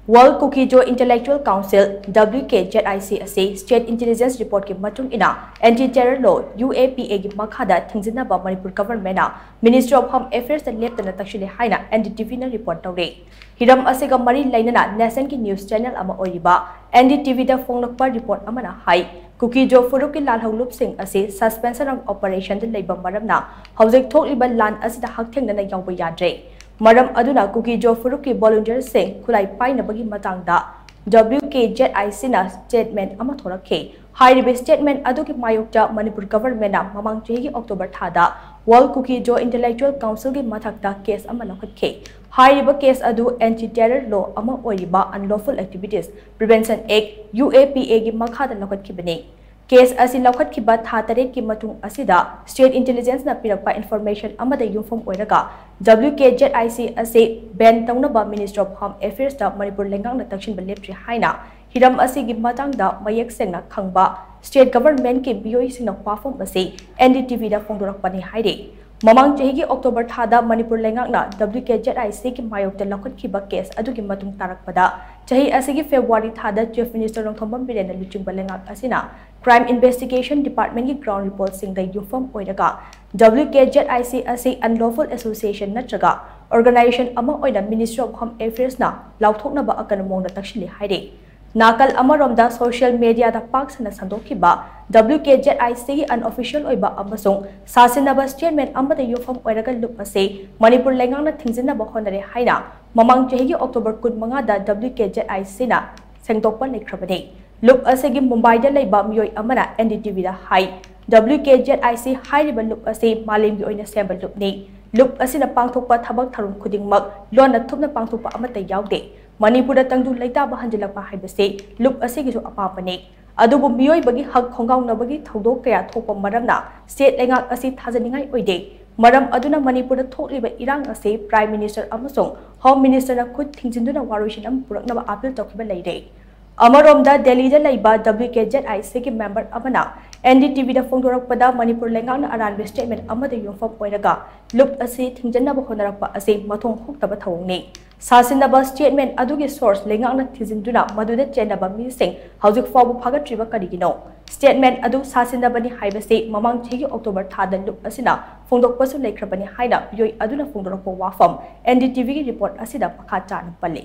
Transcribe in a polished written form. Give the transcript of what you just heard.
World Cookie Joe Intellectual Council WKZIC asi State Intelligence Report ki matung ina Anti-Terror Law UAPA ki makhada thingzinaba Manipur government na Ministry of Home Affairs da leptana takshile haina NDTV na report tawre hiram asiga mari lainana Nation ki news channel ama oiba NDTV da fonglakpa report amana hai Cookie Joe Furuk ki Lal Honglup Singh asi suspension of operation da leiba maramna hawjek thokliba lan asida hakthengna na yawba yadre Maram aduna Cookie Joe Furuk ki volunteer Singh khulai painabagi matangda WKZIC na statement ama thorakhe hairibe statement adu ki mayokta Manipur government na mamang chehi October thada World Cookie Joe Intellectual Council ki mathakta case ama lakhathe hairiba case adu Anti-Terror Law ama oiriba Unlawful Activities Prevention Act UAPA ki makhada lakhathibani Case asi laukat ki bat hatare ki matung asida State Intelligence na pirakpa information amada yumfom oiraga WKZIC asi ban taunaba Ministry of Home Affairs da Manipur lengang na takshin balepri haina hiram asi gi matang da mayak sengna khangba State Government ki BOI singna wafom asi NDTV da fongdorak pani haire Mamang chehi October thada Manipur lengang na WKZIC ki mayok da laukat ki ba case adu ki matung tarakpada chehi asi gi February thada Chief Minister Rongthambam Biren na luching balengak asina Crime Investigation Department ki ground report sing da yufam oiraga WKZIC asi unlawful association natraga organization ama oina Ministry of Home Affairs na lauthokna ba akanamong na takshili haire Nakal amaromda social media da pak sana sandokhiba WKZIC ki unofficial oiba amasung sasinaba statement amada yufam oiraga lup ase Manipur lengang na thingzina ba honare haina mamang chehi October 15 da WKZIC na sengtokpa lekhrabani Look asegi Mumbai da leiba miyoi amana NDTV da hai WKZIC hairiba look ase malim gi oina sembal look ni look asina pangthokpa thabak tharum khudingmak lona thupna pangthokpa amata yaude Manipur da tangdu leita ba hanjilakpa haibase look asegi su apapane adubu miyoi bagi hak khongaw na bagi thodok kaya thokpa maramna state lengak asi thajaningai oide maram aduna Manipur da thokliba irang ase Prime Minister amasung Home Minister na khud thingjinduna waroishin am purakna ba appeal tokhiba leide Amaromda Delhi da laiba WKZIC ki member amana NDTV da fongdorakpada Manipur lengang na aranbe statement amada yumfam oiraga loop asi thingjanna ba honarakpa asi mathong hoktaba thawngni sasinaba statement adugi source lengang na thijinduna maduda chenaba mising hawjik fabu phagatriba karigino statement adu sasinaba ni haibase mamang chegi October thada loop asina fongdokpasu lekhrabani haina yoi aduna fongdorakpa wafam NDTV ki report asida pakha chana pale